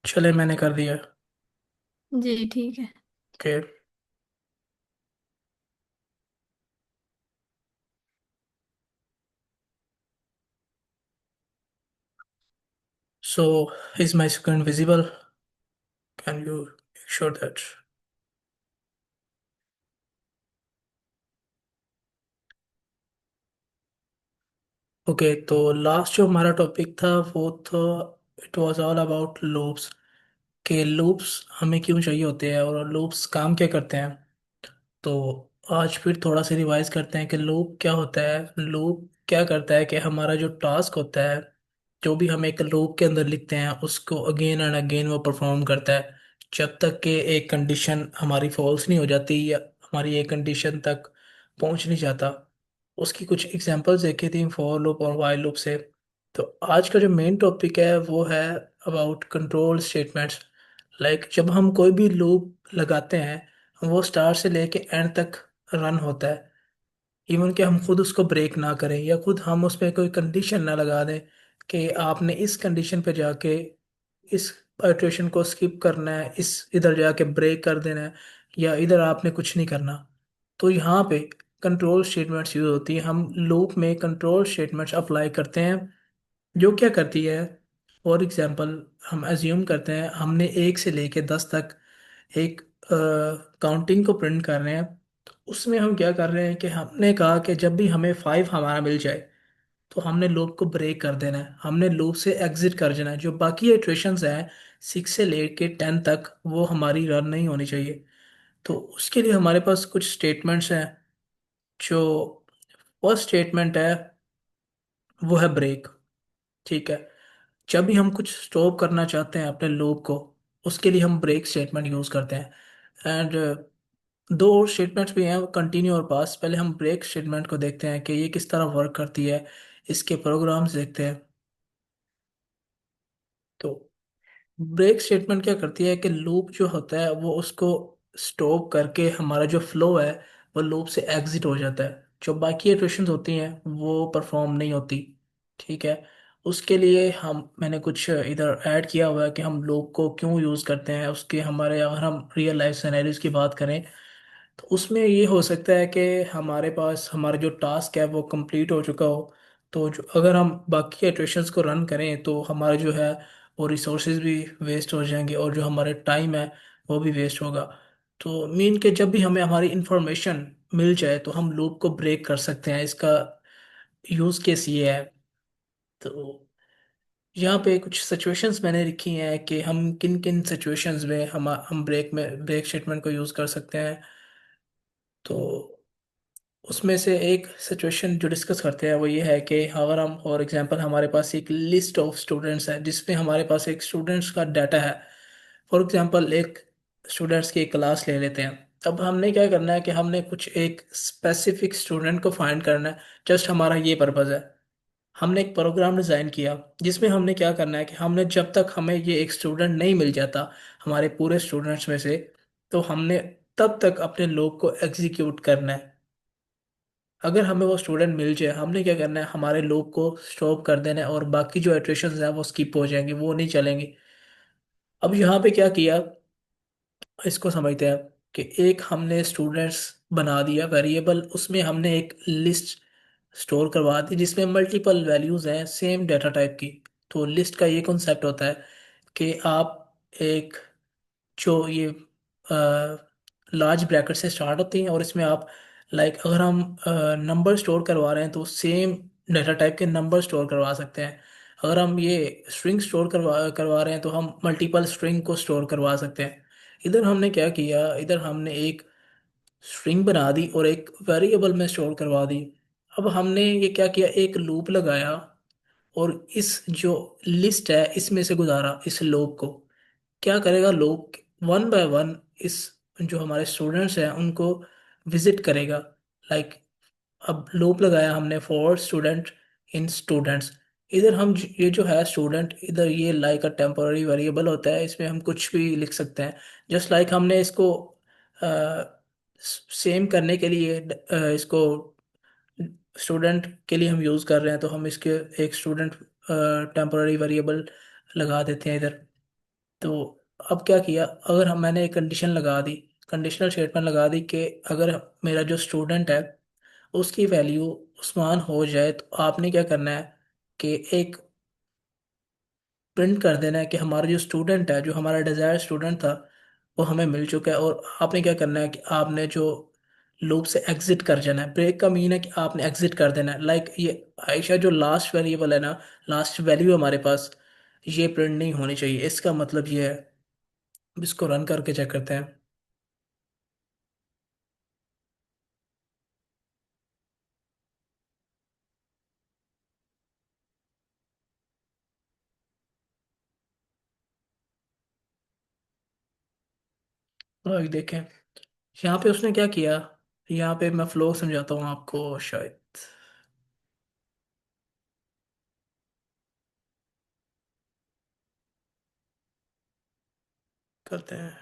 चले, मैंने कर दिया। जी ठीक है। Okay. So is my screen visible? Can you make sure that? Okay, तो लास्ट जो हमारा टॉपिक था वो तो it was all about loops. के लूप्स हमें क्यों चाहिए होते हैं और लूप्स काम क्या करते हैं। तो आज फिर थोड़ा सा रिवाइज करते हैं कि लूप क्या होता है। लूप क्या करता है कि हमारा जो टास्क होता है, जो भी हम एक लूप के अंदर लिखते हैं उसको अगेन एंड अगेन वो परफॉर्म करता है जब तक कि एक कंडीशन हमारी फॉल्स नहीं हो जाती या हमारी एक कंडीशन तक पहुंच नहीं जाता। उसकी कुछ एग्जांपल्स देखी थी फॉर लूप और वाइल लूप से। तो आज का जो मेन टॉपिक है वो है अबाउट कंट्रोल स्टेटमेंट्स। लाइक जब हम कोई भी लूप लगाते हैं वो स्टार्ट से लेके एंड तक रन होता है। इवन कि हम खुद उसको ब्रेक ना करें या खुद हम उस पर कोई कंडीशन ना लगा दें कि आपने इस कंडीशन पे जाके इस आइट्रेशन को स्किप करना है, इस इधर जाके ब्रेक कर देना है या इधर आपने कुछ नहीं करना। तो यहाँ पे कंट्रोल स्टेटमेंट्स यूज होती है। हम लूप में कंट्रोल स्टेटमेंट्स अप्लाई करते हैं जो क्या करती है। फॉर एग्जांपल, हम एज्यूम करते हैं हमने 1 से लेके 10 तक एक काउंटिंग को प्रिंट कर रहे हैं। तो उसमें हम क्या कर रहे हैं कि हमने कहा कि जब भी हमें 5 हमारा मिल जाए तो हमने लूप को ब्रेक कर देना है, हमने लूप से एग्जिट कर जाना है। जो बाकी इटरेशंस हैं 6 से लेके 10 तक वो हमारी रन नहीं होनी चाहिए। तो उसके लिए हमारे पास कुछ स्टेटमेंट्स हैं। जो फर्स्ट स्टेटमेंट है वो है ब्रेक। ठीक है। जब भी हम कुछ स्टॉप करना चाहते हैं अपने लूप को, उसके लिए हम ब्रेक स्टेटमेंट यूज करते हैं। एंड दो और स्टेटमेंट्स भी हैं, कंटिन्यू और पास। पहले हम ब्रेक स्टेटमेंट को देखते हैं कि ये किस तरह वर्क करती है, इसके प्रोग्राम्स देखते हैं। तो ब्रेक स्टेटमेंट क्या करती है कि लूप जो होता है वो उसको स्टॉप करके हमारा जो फ्लो है वो लूप से एग्जिट हो जाता है। जो बाकी इटरेशंस होती हैं वो परफॉर्म नहीं होती। ठीक है। उसके लिए हम मैंने कुछ इधर ऐड किया हुआ है कि हम लूप को क्यों यूज़ करते हैं। उसके हमारे अगर हम रियल लाइफ सिनेरियोज की बात करें तो उसमें ये हो सकता है कि हमारे पास हमारा जो टास्क है वो कंप्लीट हो चुका हो। तो जो अगर हम बाकी इटरेशंस को रन करें तो हमारा जो है वो रिसोर्सेज भी वेस्ट हो जाएंगे और जो हमारे टाइम है वो भी वेस्ट होगा। तो मीन के जब भी हमें हमारी इंफॉर्मेशन मिल जाए तो हम लूप को ब्रेक कर सकते हैं। इसका यूज़ केस ये है। तो यहाँ पे कुछ सिचुएशंस मैंने लिखी हैं कि हम किन किन सिचुएशंस में हम ब्रेक स्टेटमेंट को यूज़ कर सकते हैं। तो उसमें से एक सिचुएशन जो डिस्कस करते हैं वो ये है कि अगर हम फॉर एग्जांपल हमारे पास एक लिस्ट ऑफ स्टूडेंट्स है जिसमें हमारे पास एक स्टूडेंट्स का डाटा है। फॉर एग्जांपल एक स्टूडेंट्स की एक क्लास ले लेते हैं। अब हमने क्या करना है कि हमने कुछ एक स्पेसिफिक स्टूडेंट को फाइंड करना है। जस्ट हमारा ये पर्पज़ है। हमने एक प्रोग्राम डिज़ाइन किया जिसमें हमने क्या करना है कि हमने जब तक हमें ये एक स्टूडेंट नहीं मिल जाता हमारे पूरे स्टूडेंट्स में से, तो हमने तब तक अपने लोग को एग्जीक्यूट करना है। अगर हमें वो स्टूडेंट मिल जाए हमने क्या करना है हमारे लूप को स्टॉप कर देना है और बाकी जो इटरेशंस हैं वो स्किप हो जाएंगे, वो नहीं चलेंगे। अब यहाँ पे क्या किया इसको समझते हैं कि एक हमने स्टूडेंट्स बना दिया वेरिएबल, उसमें हमने एक लिस्ट स्टोर करवा दी जिसमें मल्टीपल वैल्यूज हैं सेम डाटा टाइप की। तो लिस्ट का ये कॉन्सेप्ट होता है कि आप एक जो ये लार्ज ब्रैकेट से स्टार्ट होती हैं और इसमें आप लाइक अगर हम नंबर स्टोर करवा रहे हैं तो सेम डाटा टाइप के नंबर स्टोर करवा सकते हैं। अगर हम ये स्ट्रिंग स्टोर करवा करवा रहे हैं तो हम मल्टीपल स्ट्रिंग को स्टोर करवा सकते हैं। इधर हमने क्या किया, इधर हमने एक स्ट्रिंग बना दी और एक वेरिएबल में स्टोर करवा दी। अब हमने ये क्या किया, एक लूप लगाया और इस जो लिस्ट है इसमें से गुजारा इस लूप को। क्या करेगा लूप, वन बाय वन इस जो हमारे स्टूडेंट्स हैं उनको विजिट करेगा। लाइक अब लूप लगाया हमने फॉर स्टूडेंट इन स्टूडेंट्स। इधर हम ये जो है स्टूडेंट, इधर ये लाइक अ टेम्पोररी वेरिएबल होता है, इसमें हम कुछ भी लिख सकते हैं। जस्ट लाइक हमने इसको सेम करने के लिए इसको स्टूडेंट के लिए हम यूज़ कर रहे हैं तो हम इसके एक स्टूडेंट टेम्पोररी वेरिएबल लगा देते हैं इधर। तो अब क्या किया, अगर हम मैंने एक कंडीशन लगा दी, कंडीशनल स्टेटमेंट लगा दी कि अगर मेरा जो स्टूडेंट है उसकी वैल्यू उस्मान हो जाए, तो आपने क्या करना है कि एक प्रिंट कर देना है कि हमारा जो स्टूडेंट है, जो हमारा डिजायर स्टूडेंट था, वो हमें मिल चुका है। और आपने क्या करना है कि आपने जो लूप से एग्जिट कर जाना है। ब्रेक का मीन है कि आपने एग्जिट कर देना है। लाइक ये आयशा जो लास्ट वेरिएबल है ना, लास्ट वैल्यू हमारे पास, ये प्रिंट नहीं होनी चाहिए। इसका मतलब ये है। अब इसको रन करके चेक करते हैं। और देखें यहाँ पे उसने क्या किया। यहाँ पे मैं फ्लो समझाता हूँ आपको शायद। करते हैं।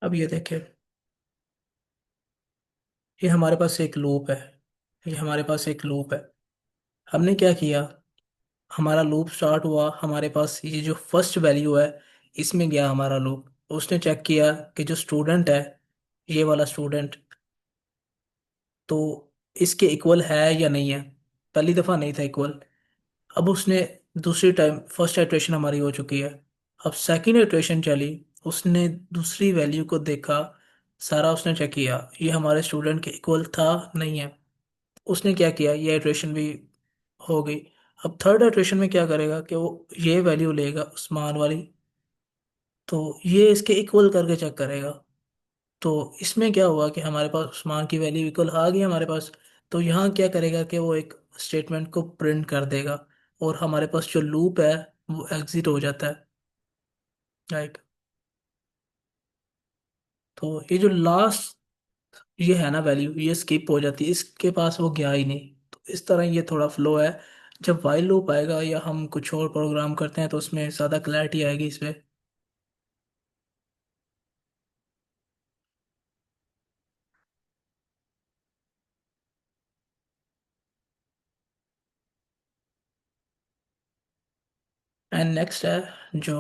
अब ये देखें, ये हमारे पास एक लूप है। ये हमारे पास एक लूप है। हमने क्या किया, हमारा लूप स्टार्ट हुआ, हमारे पास ये जो फर्स्ट वैल्यू है इसमें गया हमारा लूप। उसने चेक किया कि जो स्टूडेंट है, ये वाला स्टूडेंट, तो इसके इक्वल है या नहीं है। पहली दफ़ा नहीं था इक्वल। अब उसने दूसरी टाइम, फर्स्ट इटरेशन हमारी हो चुकी है, अब सेकंड इटरेशन चली। उसने दूसरी वैल्यू को देखा, सारा उसने चेक किया ये हमारे स्टूडेंट के इक्वल था नहीं है। उसने क्या किया, ये इटरेशन भी हो गई। अब थर्ड इटरेशन में क्या करेगा कि वो ये वैल्यू लेगा उस्मान वाली, तो ये इसके इक्वल करके चेक करेगा। तो इसमें क्या हुआ कि हमारे पास उस्मान की वैल्यू इक्वल आ गई हमारे पास। तो यहाँ क्या करेगा कि वो एक स्टेटमेंट को प्रिंट कर देगा, और हमारे पास जो लूप है वो एग्जिट हो जाता है। राइट। तो ये जो लास्ट ये है ना वैल्यू, ये स्किप हो जाती है, इसके पास वो गया ही नहीं। तो इस तरह ये थोड़ा फ्लो है। जब वाइल लूप आएगा या हम कुछ और प्रोग्राम करते हैं तो उसमें ज़्यादा क्लैरिटी आएगी इसमें। एंड नेक्स्ट है जो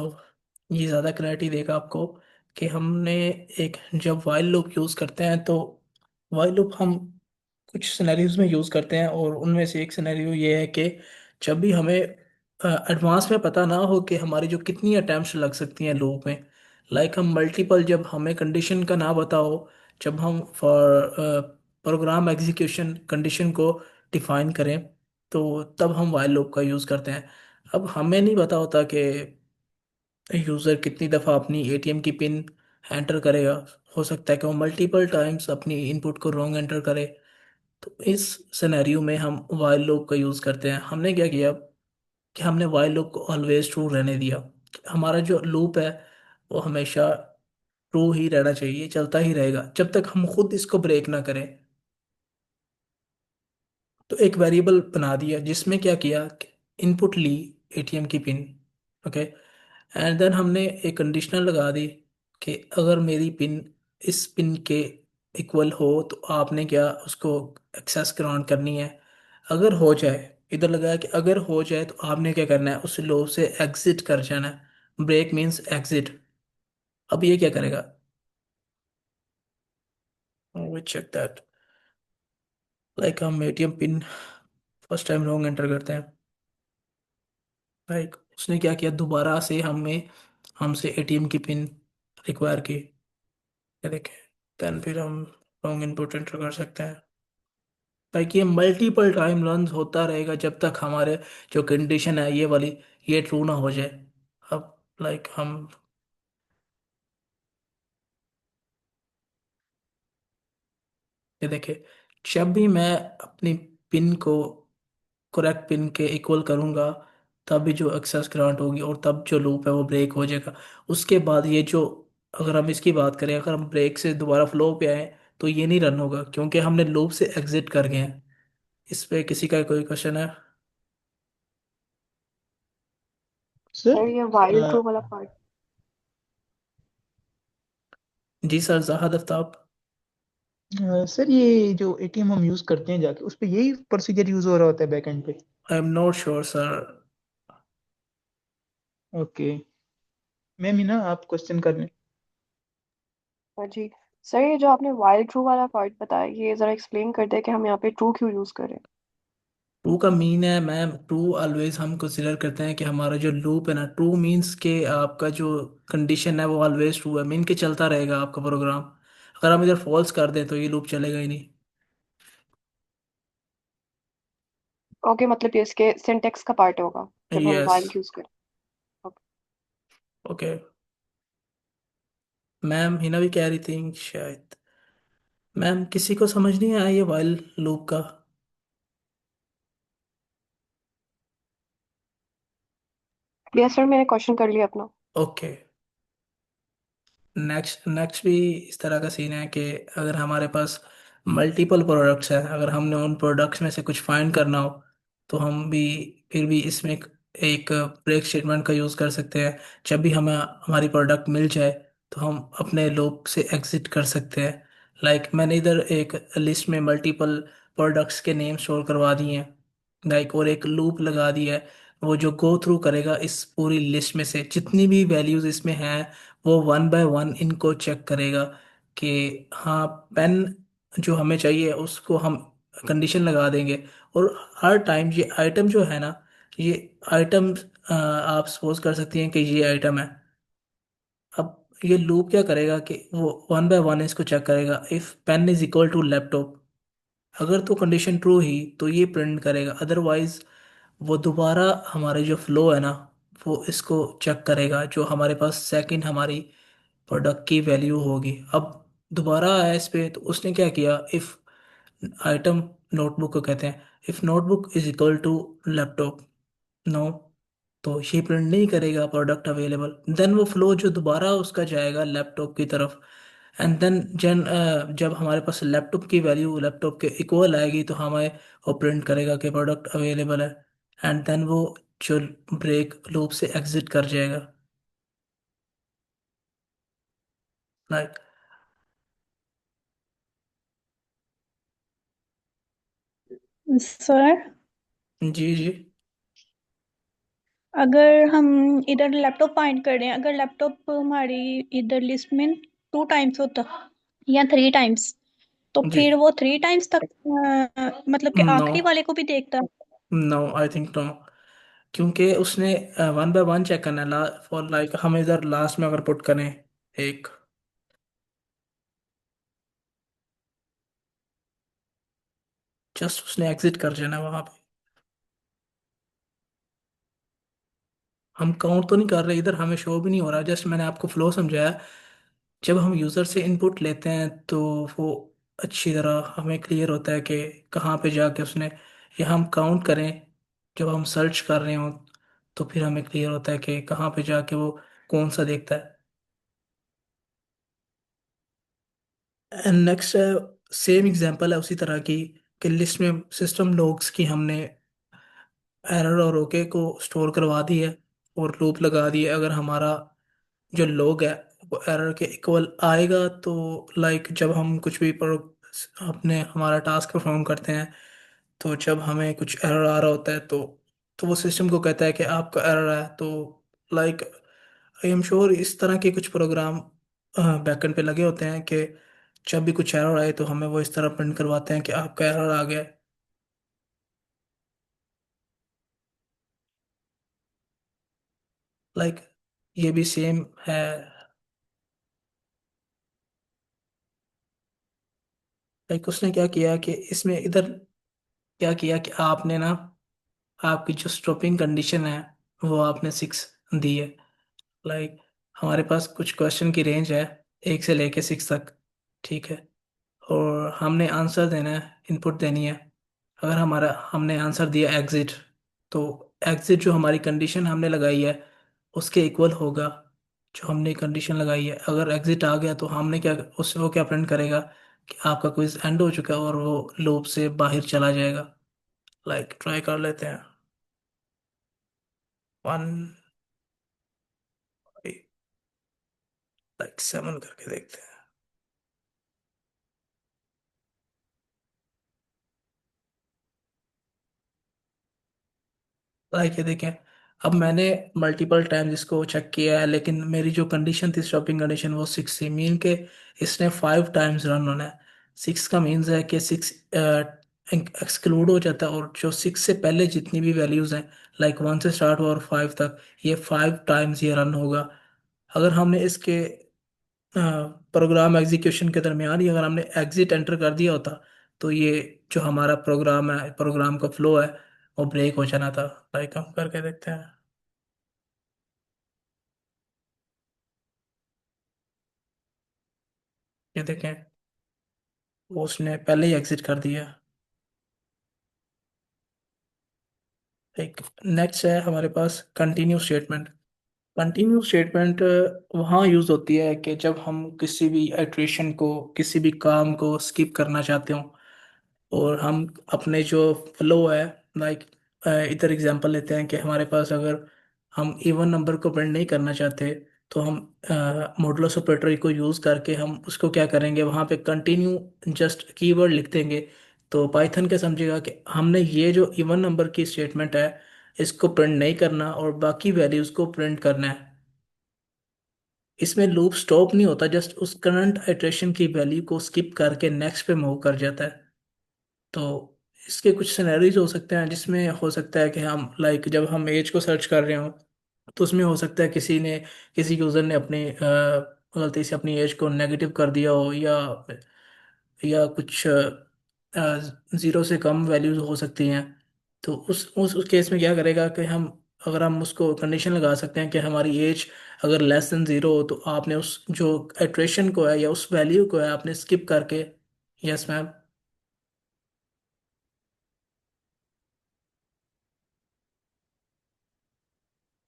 ये ज़्यादा क्लैरिटी देगा आपको, कि हमने एक जब वाइल लूप यूज़ करते हैं तो वाइल लूप हम कुछ सिनेरियोज में यूज़ करते हैं, और उनमें से एक सिनेरियो ये है कि जब भी हमें एडवांस में पता ना हो कि हमारी जो कितनी अटैम्प्ट्स लग सकती हैं लूप में। लाइक हम मल्टीपल, जब हमें कंडीशन का ना पता हो, जब हम फॉर प्रोग्राम एग्जीक्यूशन कंडीशन को डिफाइन करें, तो तब हम वाइल लूप का यूज़ करते हैं। अब हमें नहीं पता होता कि यूज़र कितनी दफ़ा अपनी एटीएम की पिन एंटर करेगा। हो सकता है कि वो मल्टीपल टाइम्स अपनी इनपुट को रॉन्ग एंटर करे। तो इस सिनेरियो में हम वाइल लूप का यूज़ करते हैं। हमने क्या किया कि हमने वाइल लूप को ऑलवेज ट्रू रहने दिया। हमारा जो लूप है वो हमेशा ट्रू ही रहना चाहिए, चलता ही रहेगा जब तक हम खुद इसको ब्रेक ना करें। तो एक वेरिएबल बना दिया जिसमें क्या किया, इनपुट ली एटीएम की पिन। ओके। एंड देन हमने एक कंडीशनल लगा दी कि अगर मेरी पिन इस पिन के इक्वल हो तो आपने क्या उसको एक्सेस ग्रांट करनी है। अगर हो जाए, इधर लगाया कि अगर हो जाए तो आपने क्या करना है, उस लो से एग्जिट कर जाना है। Break means exit. अब ये क्या करेगा, वी चेक दैट। लाइक हम ATM pin first time wrong enter करते हैं। लाइक उसने क्या किया, दोबारा से हमें हमसे एटीएम की पिन रिक्वायर की। ये देखें, देन फिर हम रॉन्ग इनपुट एंटर कर सकते हैं। लाइक ये मल्टीपल टाइम रन होता रहेगा जब तक हमारे जो कंडीशन है ये वाली, ये ट्रू ना हो जाए। अब लाइक हम ये देखिए, जब भी मैं अपनी पिन को करेक्ट पिन के इक्वल करूंगा, तभी जो एक्सेस ग्रांट होगी और तब जो लूप है वो ब्रेक हो जाएगा। उसके बाद ये जो, अगर हम इसकी बात करें, अगर हम ब्रेक से दोबारा फ्लो पे आए तो ये नहीं रन होगा, क्योंकि हमने लूप से एग्जिट कर गए हैं। इस पे किसी का कोई क्वेश्चन है? सर सर ये वाइल ट्रू वाला पार्ट। जी सर, जहाद आफ्ताब। सर ये जो एटीएम हम यूज करते हैं जाके, उस पे यही प्रोसीजर यूज हो रहा होता है बैकएंड पे? I am not sure sir. Okay. Ma'am ही ना आप क्वेश्चन कर रहे हैं? जी सर, ये जो आपने वाइल ट्रू वाला पार्ट बताया, ये जरा एक्सप्लेन कर दे कि हम यहाँ पे ट्रू क्यों यूज करें। ट्रू का मीन है मैम, ट्रू ऑलवेज हम कंसिडर करते हैं कि हमारा जो लूप है ना, ट्रू मीन्स के आपका जो कंडीशन है वो ऑलवेज ट्रू है, मीन के चलता रहेगा आपका प्रोग्राम। अगर हम इधर फॉल्स कर दें तो ये लूप चलेगा ही नहीं। ओके, मतलब ये इसके सिंटेक्स का पार्ट होगा जब हम यस। वाइल यूज करें। ओके। ओके। मैम हिना भी कह रही थी शायद। मैम किसी को समझ नहीं आया ये वाइल लूप का? यस सर, मैंने क्वेश्चन कर लिया अपना। ओके। नेक्स्ट नेक्स्ट भी इस तरह का सीन है कि अगर हमारे पास मल्टीपल प्रोडक्ट्स हैं, अगर हमने उन प्रोडक्ट्स में से कुछ फाइंड करना हो, तो हम भी फिर भी इसमें एक ब्रेक स्टेटमेंट का यूज़ कर सकते हैं। जब भी हमें हमारी प्रोडक्ट मिल जाए तो हम अपने लूप से एग्जिट कर सकते हैं। मैंने इधर एक लिस्ट में मल्टीपल प्रोडक्ट्स के नेम स्टोर करवा दिए हैं, और एक लूप लगा दिया है। वो जो गो थ्रू करेगा इस पूरी लिस्ट में से जितनी भी वैल्यूज इसमें हैं, वो वन बाय वन इनको चेक करेगा कि हाँ, पेन जो हमें चाहिए उसको हम कंडीशन लगा देंगे। और हर टाइम ये आइटम जो है ना, ये आइटम, आप सपोज कर सकती हैं कि ये आइटम है। अब ये लूप क्या करेगा कि वो वन बाय वन इसको चेक करेगा, if pen is equal to laptop, अगर तो कंडीशन ट्रू ही तो ये प्रिंट करेगा, अदरवाइज वो दोबारा हमारे जो फ्लो है ना, वो इसको चेक करेगा जो हमारे पास सेकंड हमारी प्रोडक्ट की वैल्यू होगी। अब दोबारा आया इस पे, तो उसने क्या किया, इफ आइटम, नोटबुक को कहते हैं, if notebook is equal to laptop, no, तो ये प्रिंट नहीं करेगा प्रोडक्ट अवेलेबल। देन वो फ्लो जो दोबारा उसका जाएगा लैपटॉप की तरफ, एंड देन जब हमारे पास लैपटॉप की वैल्यू लैपटॉप के इक्वल आएगी तो हमें वो प्रिंट करेगा कि प्रोडक्ट अवेलेबल है। एंड देन वो जो ब्रेक लूप से एग्जिट कर जाएगा। लाइक। सर, जी जी। अगर हम इधर लैपटॉप फाइंड कर रहे हैं, अगर लैपटॉप हमारी इधर लिस्ट में 2 टाइम्स होता या 3 टाइम्स, तो जी। फिर वो 3 टाइम्स तक मतलब कि नो। आखिरी वाले को भी देखता। नो, आई थिंक नो, क्योंकि उसने वन बाय वन चेक करना है। फॉर हम इधर लास्ट में अगर पुट करें एक, जस्ट उसने एग्जिट कर जाना वहां पे। हम काउंट तो नहीं कर रहे इधर, हमें शो भी नहीं हो रहा, जस्ट मैंने आपको फ्लो समझाया। जब हम यूज़र से इनपुट लेते हैं तो वो अच्छी तरह हमें क्लियर होता है कि कहाँ पे जाके उसने, या हम काउंट करें जब हम सर्च कर रहे हो, तो फिर हमें क्लियर होता है कि कहाँ पे जाके वो कौन सा देखता है। एंड नेक्स्ट सेम एग्जांपल है उसी तरह की, कि लिस्ट में सिस्टम लॉग्स की हमने एरर और ओके को स्टोर करवा दी है और लूप लगा दी है। अगर हमारा जो लॉग है वो एरर के इक्वल आएगा, तो जब हम कुछ भी अपने हमारा टास्क परफॉर्म करते हैं, तो जब हमें कुछ एरर आ रहा होता है तो वो सिस्टम को कहता है कि आपका एरर है। तो लाइक, आई एम श्योर इस तरह के कुछ प्रोग्राम बैकएंड पे लगे होते हैं कि जब भी कुछ एरर आए तो हमें वो इस तरह प्रिंट करवाते हैं कि आपका एरर आ गया है। लाइक, ये भी सेम है। उसने क्या किया कि इसमें इधर क्या किया कि आपने ना, आपकी जो स्टॉपिंग कंडीशन है वो आपने 6 दी है। लाइक, हमारे पास कुछ क्वेश्चन की रेंज है 1 से लेके 6 तक, ठीक है। और हमने आंसर देना है, इनपुट देनी है। अगर हमारा हमने आंसर दिया एग्जिट, तो एग्जिट जो हमारी कंडीशन हमने लगाई है उसके इक्वल होगा जो हमने कंडीशन लगाई है। अगर एग्जिट आ गया तो हमने क्या, उससे वो क्या प्रिंट करेगा कि आपका क्विज एंड हो चुका है और वो लूप से बाहर चला जाएगा। ट्राई कर लेते हैं। 1 7 करके देखते हैं। ये देखें, अब मैंने मल्टीपल टाइम्स इसको चेक किया है, लेकिन मेरी जो कंडीशन थी, स्टॉपिंग कंडीशन, वो 6 थी। मीन के इसने 5 टाइम्स रन होना है। 6 का मीन्स है कि 6 एक्सक्लूड हो जाता है, और जो 6 से पहले जितनी भी वैल्यूज हैं, 1 से स्टार्ट हुआ और 5 तक, ये 5 टाइम्स ये रन होगा। अगर हमने इसके प्रोग्राम एग्जीक्यूशन के दरमियान ही अगर हमने एग्जिट एंटर कर दिया होता, तो ये जो हमारा प्रोग्राम है, प्रोग्राम का फ्लो है, वो ब्रेक हो जाना था। हम करके देखते हैं। ये देखें, वो उसने पहले ही एग्जिट कर दिया। एक नेक्स्ट है हमारे पास कंटिन्यू स्टेटमेंट। कंटिन्यू स्टेटमेंट वहाँ यूज़ होती है कि जब हम किसी भी इटरेशन को, किसी भी काम को स्किप करना चाहते हो, और हम अपने जो फ्लो है, लाइक इधर एग्जांपल लेते हैं कि हमारे पास अगर हम इवन नंबर को प्रिंट नहीं करना चाहते, तो हम मॉडुलस ऑपरेटर को यूज़ करके हम उसको क्या करेंगे, वहाँ पे कंटिन्यू जस्ट कीवर्ड लिख देंगे। तो पाइथन क्या समझेगा कि हमने ये जो इवन नंबर की स्टेटमेंट है, इसको प्रिंट नहीं करना और बाकी वैल्यूज़ को प्रिंट करना है। इसमें लूप स्टॉप नहीं होता, जस्ट उस करंट आइट्रेशन की वैल्यू को स्किप करके नेक्स्ट पे मूव कर जाता है। तो इसके कुछ सिनेरियोज हो सकते हैं, जिसमें हो सकता है कि हम जब हम एज को सर्च कर रहे हो, तो उसमें हो सकता है किसी यूज़र ने अपनी गलती से अपनी एज को नेगेटिव कर दिया हो, या कुछ ज़ीरो से कम वैल्यूज हो सकती हैं। तो उस केस में क्या करेगा कि हम, अगर हम उसको कंडीशन लगा सकते हैं कि हमारी एज अगर लेस देन ज़ीरो हो, तो आपने उस जो इटरेशन को है या उस वैल्यू को है आपने स्किप करके। Yes ma'am.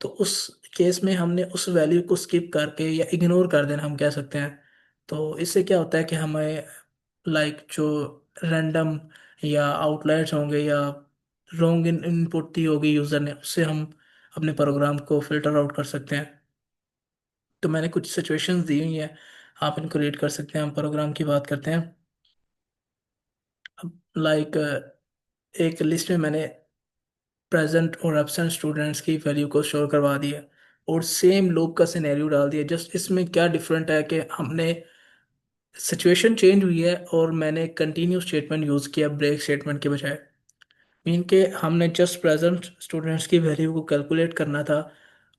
तो उस केस में हमने उस वैल्यू को स्किप करके या इग्नोर कर देना, हम कह सकते हैं। तो इससे क्या होता है कि हमें जो रैंडम या आउटलायर्स होंगे या रॉन्ग इनपुट दी होगी यूज़र ने, उससे हम अपने प्रोग्राम को फिल्टर आउट कर सकते हैं। तो मैंने कुछ सिचुएशंस दी हुई हैं, आप इनको रीड कर सकते हैं। हम प्रोग्राम की बात करते हैं। अब एक लिस्ट में मैंने प्रेजेंट और एब्सेंट स्टूडेंट्स की वैल्यू को स्टोर करवा दिया, और सेम लूप का सिनेरियो डाल दिया। जस्ट इसमें क्या डिफरेंट है कि हमने सिचुएशन चेंज हुई है, और मैंने कंटिन्यू स्टेटमेंट यूज़ किया ब्रेक स्टेटमेंट के बजाय। मीन के हमने जस्ट प्रेजेंट स्टूडेंट्स की वैल्यू को कैलकुलेट करना था,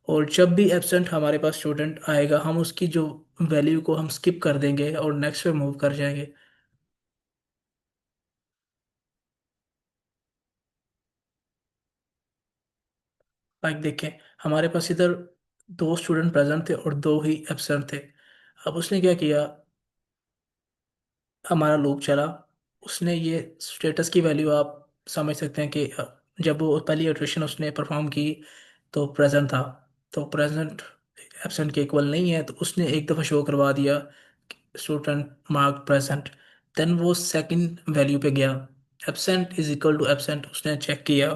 और जब भी एब्सेंट हमारे पास स्टूडेंट आएगा, हम उसकी जो वैल्यू को हम स्किप कर देंगे और नेक्स्ट पे मूव कर जाएंगे। देखें, हमारे पास इधर 2 स्टूडेंट प्रेजेंट थे और 2 ही एब्सेंट थे। अब उसने क्या किया, हमारा लूप चला, उसने ये स्टेटस की वैल्यू आप समझ सकते हैं कि जब वो पहली इटरेशन उसने परफॉर्म की तो प्रेजेंट था, तो प्रेजेंट एब्सेंट के इक्वल नहीं है, तो उसने एक दफ़ा शो करवा दिया स्टूडेंट मार्क प्रेजेंट। देन वो सेकंड वैल्यू पे गया, absent is equal to absent, उसने चेक किया।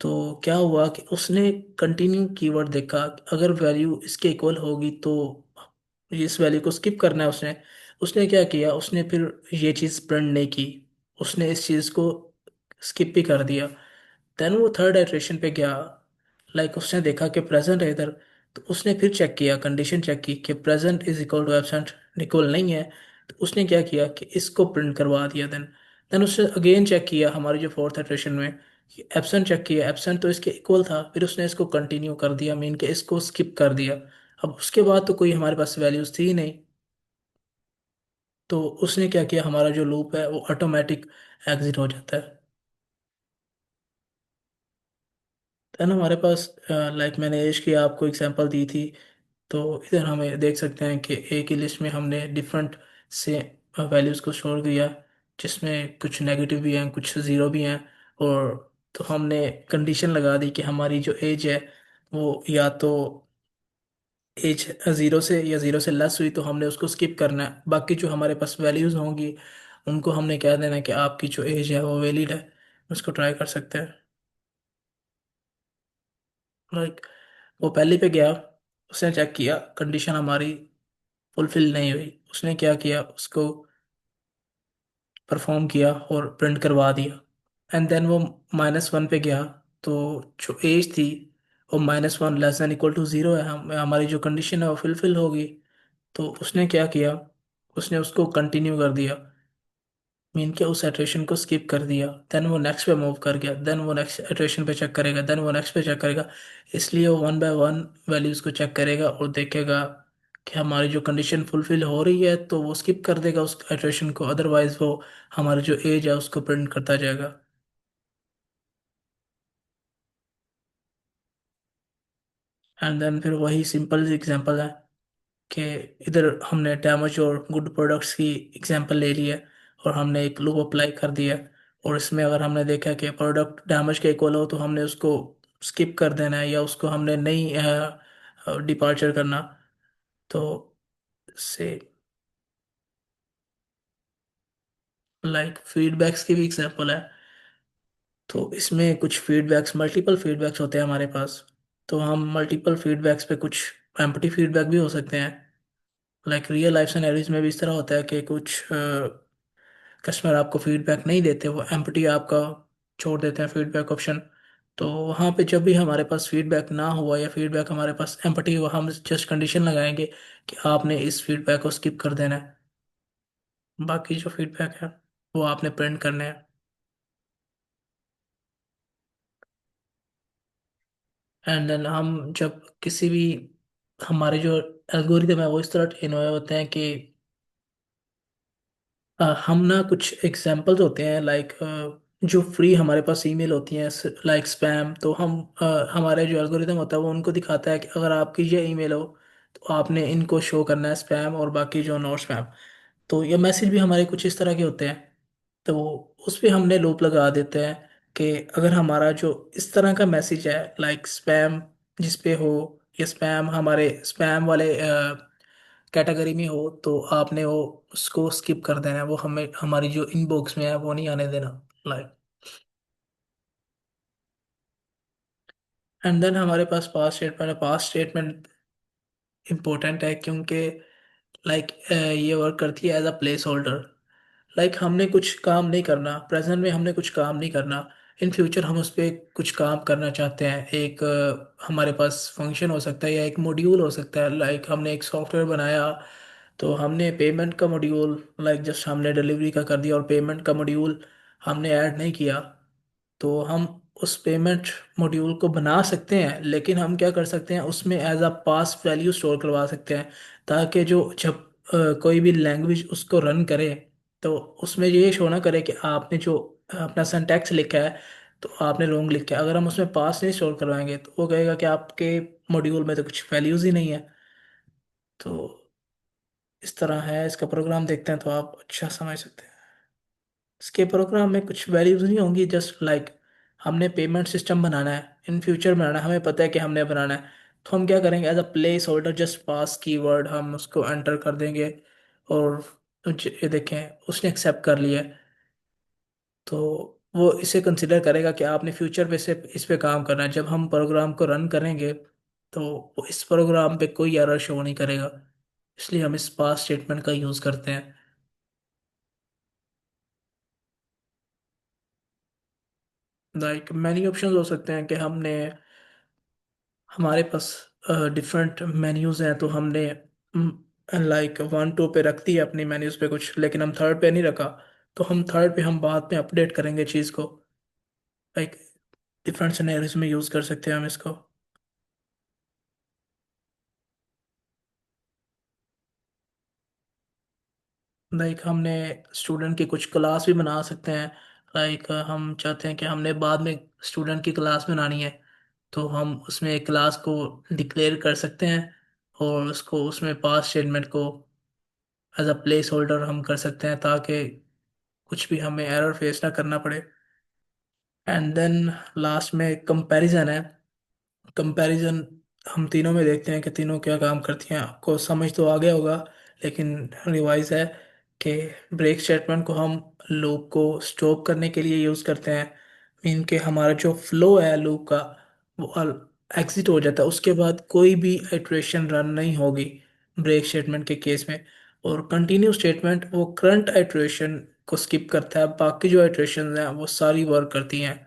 तो क्या हुआ कि उसने कंटिन्यू कीवर्ड देखा, अगर वैल्यू इसके इक्वल होगी तो इस वैल्यू को स्किप करना है उसने। उसने क्या किया, उसने फिर ये चीज़ प्रिंट नहीं की, उसने इस चीज़ को स्किप भी कर दिया। देन वो थर्ड आइट्रेशन पे गया, उसने देखा कि प्रेजेंट है इधर, तो उसने फिर चेक किया, कंडीशन चेक की कि present is equal to absent, equal नहीं है। तो उसने क्या किया कि इसको प्रिंट करवा दिया। देन उसने अगेन चेक किया हमारी जो फोर्थ इटरेशन में, एब्सेंट चेक किया, एब्सेंट तो इसके इक्वल था, फिर उसने इसको कंटिन्यू कर दिया, मीन के इसको स्किप कर दिया। अब उसके बाद तो कोई हमारे पास वैल्यूज थी ही नहीं, तो उसने क्या किया, हमारा जो लूप है वो ऑटोमेटिक एग्जिट हो जाता है। देन हमारे पास मैंने एज की आपको एग्जांपल दी थी, तो इधर हमें देख सकते हैं कि एक ही लिस्ट में हमने डिफरेंट से वैल्यूज़ को स्टोर किया, जिसमें कुछ नेगेटिव भी हैं कुछ ज़ीरो भी हैं। और तो हमने कंडीशन लगा दी कि हमारी जो एज है वो या तो एज ज़ीरो से या ज़ीरो से लेस हुई तो हमने उसको स्किप करना है। बाकी जो हमारे पास वैल्यूज़ होंगी उनको हमने कह देना है कि आपकी जो एज है वो वैलिड है, उसको ट्राई कर सकते हैं। लाइक वो पहले पे गया, उसने चेक किया कंडीशन हमारी फुलफिल नहीं हुई, उसने क्या किया, उसको परफॉर्म किया और प्रिंट करवा दिया। एंड देन वो -1 पे गया, तो जो एज थी वो -1 less than equal to zero है, हमारी जो कंडीशन है वो फुलफिल होगी। तो उसने क्या किया, उसने उसको कंटिन्यू कर दिया, मीन के उस इटरेशन को स्किप कर दिया। देन वो नेक्स्ट पे मूव कर गया, देन वो नेक्स्ट इटरेशन पे चेक करेगा, देन वो नेक्स्ट पे चेक करेगा। इसलिए वो 1 बाय 1 वैल्यूज़ को चेक करेगा और देखेगा कि हमारी जो कंडीशन फुलफिल हो रही है तो वो स्किप कर देगा उस इटरेशन को, अदरवाइज वो हमारी जो एज है उसको प्रिंट करता जाएगा। एंड देन फिर वही सिंपल एग्जांपल है कि इधर हमने डैमेज और गुड प्रोडक्ट्स की एग्जांपल ले ली है और हमने एक लूप अप्लाई कर दिया है। और इसमें अगर हमने देखा कि प्रोडक्ट डैमेज के इक्वल हो तो हमने उसको स्किप कर देना है या उसको हमने नहीं डिपार्चर करना। तो से लाइक फीडबैक्स की भी एग्जांपल है। तो इसमें कुछ फीडबैक्स, मल्टीपल फीडबैक्स होते हैं हमारे पास। तो हम मल्टीपल फीडबैक्स पे कुछ एम्प्टी फीडबैक भी हो सकते हैं। लाइक रियल लाइफ सिनेरियोज में भी इस तरह होता है कि कुछ कस्टमर आपको फीडबैक नहीं देते, वो एम्प्टी आपका छोड़ देते हैं फीडबैक ऑप्शन। तो वहाँ पे जब भी हमारे पास फीडबैक ना हुआ या फीडबैक हमारे पास एम्प्टी हुआ, हम जस्ट कंडीशन लगाएंगे कि आपने इस फीडबैक को स्किप कर देना है, बाकी जो फीडबैक है वो आपने प्रिंट करने हैं। एंड देन हम जब किसी भी, हमारे जो एल्गोरिदम है वो इस तरह ट्रेन हुए होते हैं कि हम ना कुछ एग्जांपल्स होते हैं, लाइक जो फ्री हमारे पास ईमेल होती हैं लाइक स्पैम, तो हम हमारे जो एल्गोरिदम होता है वो उनको दिखाता है कि अगर आपकी ये ईमेल हो तो आपने इनको शो करना है स्पैम, और बाकी जो नॉट स्पैम। तो ये मैसेज भी हमारे कुछ इस तरह के होते हैं। तो उस पे हमने लूप लगा देते हैं कि अगर हमारा जो इस तरह का मैसेज है लाइक स्पैम जिस पे हो, या स्पैम हमारे स्पैम वाले कैटेगरी में हो, तो आपने वो उसको स्किप कर देना है, वो हमें हमारी जो इनबॉक्स में है वो नहीं आने देना। लाइक एंड देन हमारे पास पास स्टेटमेंट है। पास स्टेटमेंट इम्पोर्टेंट है क्योंकि लाइक ये वर्क करती है as a placeholder. Like हमने कुछ काम नहीं करना, प्रेजेंट में हमने कुछ काम नहीं करना, इन फ्यूचर हम उस पर कुछ काम करना चाहते हैं। एक हमारे पास फंक्शन हो सकता है या एक मॉड्यूल हो सकता है, लाइक हमने एक सॉफ्टवेयर बनाया तो हमने पेमेंट का मॉड्यूल लाइक जस्ट हमने डिलीवरी का कर दिया और पेमेंट का मॉड्यूल हमने ऐड नहीं किया। तो हम उस पेमेंट मॉड्यूल को बना सकते हैं, लेकिन हम क्या कर सकते हैं उसमें as a pass value store करवा सकते हैं, ताकि जो जब कोई भी लैंग्वेज उसको रन करे तो उसमें ये शो ना करे कि आपने जो अपना सिंटैक्स लिखा है तो आपने रॉन्ग लिखा है। अगर हम उसमें पास नहीं स्टोर करवाएंगे तो वो कहेगा कि आपके मॉड्यूल में तो कुछ वैल्यूज ही नहीं है। तो इस तरह है इसका प्रोग्राम, देखते हैं तो आप अच्छा समझ सकते हैं। इसके प्रोग्राम में कुछ वैल्यूज नहीं होंगी, जस्ट लाइक हमने पेमेंट सिस्टम बनाना है, इन फ्यूचर बनाना है, हमें पता है कि हमने बनाना है। तो हम क्या करेंगे, as a placeholder just pass keyword हम उसको एंटर कर देंगे। और ये देखें उसने एक्सेप्ट कर लिया है, तो वो इसे कंसिडर करेगा कि आपने फ्यूचर पे से इस पे काम करना है। जब हम प्रोग्राम को रन करेंगे तो वो इस प्रोग्राम पे कोई एरर शो नहीं करेगा, इसलिए हम इस पास स्टेटमेंट का यूज़ करते हैं। लाइक मैनी ऑप्शंस हो सकते हैं कि हमने, हमारे पास डिफरेंट मेन्यूज हैं तो हमने लाइक 1 2 पे रख दी है अपनी मेन्यूज पे कुछ, लेकिन हम थर्ड पे नहीं रखा। तो हम थर्ड पे हम बाद में अपडेट करेंगे चीज़ को। लाइक डिफरेंट सिनेरियोज में यूज़ कर सकते हैं हम इसको। लाइक हमने स्टूडेंट की कुछ क्लास भी बना सकते हैं। लाइक हम चाहते हैं कि हमने बाद में स्टूडेंट की क्लास बनानी है, तो हम उसमें एक क्लास को डिक्लेयर कर सकते हैं और उसको उसमें पास स्टेटमेंट को एज अ प्लेस होल्डर हम कर सकते हैं, ताकि कुछ भी हमें एरर फेस ना करना पड़े। एंड देन लास्ट में कंपैरिजन है। कंपैरिजन हम तीनों में देखते हैं कि तीनों क्या काम करती हैं। आपको समझ तो आ गया होगा, लेकिन रिवाइज है कि ब्रेक स्टेटमेंट को हम लूप को स्टॉप करने के लिए यूज़ करते हैं। मीन कि हमारा जो फ्लो है लूप का, वो एग्जिट हो जाता है, उसके बाद कोई भी इटरेशन रन नहीं होगी ब्रेक स्टेटमेंट के केस में। और कंटिन्यू स्टेटमेंट वो करंट इटरेशन को स्किप करता है, बाकी जो इटरेशन हैं वो सारी वर्क करती हैं।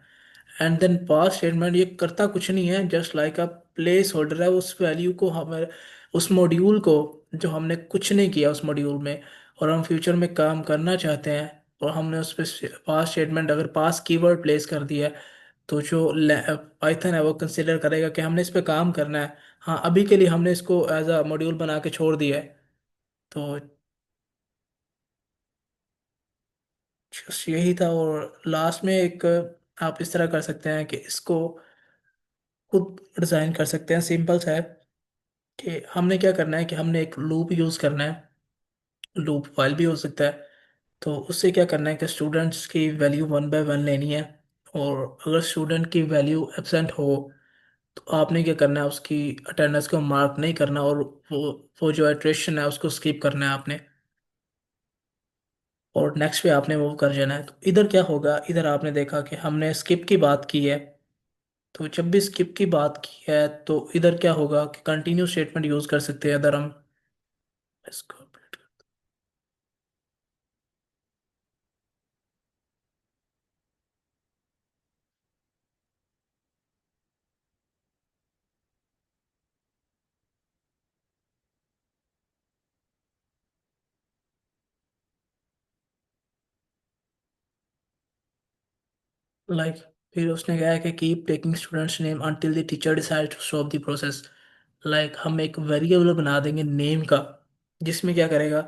एंड देन पास स्टेटमेंट ये करता कुछ नहीं है, just like a place holder है। उस वैल्यू को हमें, उस मॉड्यूल को, जो हमने कुछ नहीं किया उस मॉड्यूल में और हम फ्यूचर में काम करना चाहते हैं, और हमने उस पर पास स्टेटमेंट अगर पास कीवर्ड प्लेस कर दिया है, तो जो पाइथन है वो कंसिडर करेगा कि हमने इस पे काम करना है। हाँ, अभी के लिए हमने इसको एज अ मॉड्यूल बना के छोड़ दिया है। तो just यही था। और लास्ट में एक आप इस तरह कर सकते हैं कि इसको खुद डिज़ाइन कर सकते हैं। सिंपल सा है कि हमने क्या करना है कि हमने एक लूप यूज़ करना है। लूप वाइल भी हो सकता है। तो उससे क्या करना है कि स्टूडेंट्स की वैल्यू वन बाय वन लेनी है। और अगर स्टूडेंट की वैल्यू एब्सेंट हो, तो आपने क्या करना है, उसकी अटेंडेंस को मार्क नहीं करना, और वो जो इटरेशन है उसको स्किप करना है आपने, और नेक्स्ट पे आपने मूव कर जाना है। तो इधर क्या होगा, इधर आपने देखा कि हमने स्किप की बात की है। तो जब भी स्किप की बात की है, तो इधर क्या होगा कि कंटिन्यू स्टेटमेंट यूज़ कर सकते हैं। अगर हम इसको लाइक, फिर उसने कहा है कि keep taking students name until the teacher decide to stop the process. Like हम एक वेरिएबल बना देंगे नेम का, जिसमें क्या करेगा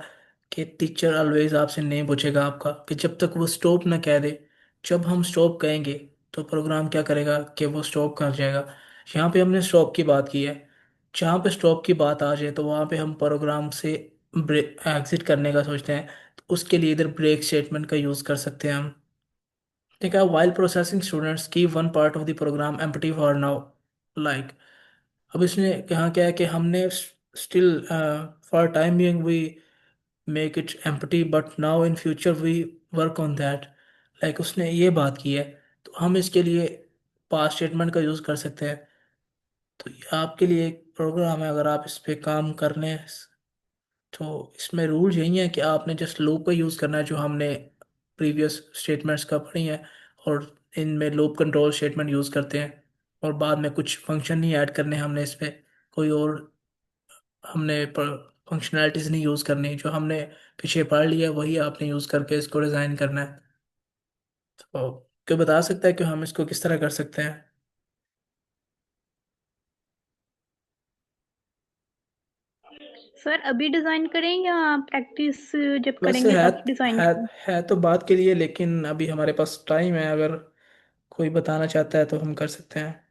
कि टीचर ऑलवेज आपसे नेम पूछेगा आपका, कि जब तक वो स्टॉप ना कह दे। जब हम स्टॉप कहेंगे, तो प्रोग्राम क्या करेगा कि वो स्टॉप कर जाएगा। यहाँ पे हमने स्टॉप की बात की है। जहाँ पे स्टॉप की बात आ जाए, तो वहाँ पे हम प्रोग्राम से ब्रेक एग्जिट करने का सोचते हैं। तो उसके लिए इधर ब्रेक स्टेटमेंट का यूज़ कर सकते हैं हम। ठीक है, while processing students keep one part of the program empty for now। like, अब इसने कहा क्या है कि हमने still for time being we make it empty but now in future we work on that। like उसने ये बात की है। तो हम इसके लिए पास्ट स्टेटमेंट का यूज़ कर सकते हैं। तो ये आपके लिए एक प्रोग्राम है, अगर आप इस पे काम कर लें, तो इसमें रूल यही है कि आपने जस्ट लूप का यूज़ करना है, जो हमने प्रीवियस स्टेटमेंट्स का पढ़ी हैं। और इनमें लूप कंट्रोल स्टेटमेंट यूज़ करते हैं, और बाद में कुछ फंक्शन नहीं ऐड करने हमने इस पे, कोई और हमने फंक्शनैलिटीज़ नहीं यूज़ करनी। जो हमने पीछे पढ़ लिया वही आपने यूज़ करके इसको डिज़ाइन करना है। तो क्या बता सकता है कि हम इसको किस तरह कर सकते हैं? सर अभी डिजाइन करें या प्रैक्टिस जब वैसे करेंगे तब डिजाइन है करें? है तो बात के लिए, लेकिन अभी हमारे पास टाइम है। अगर कोई बताना चाहता है तो हम कर सकते हैं।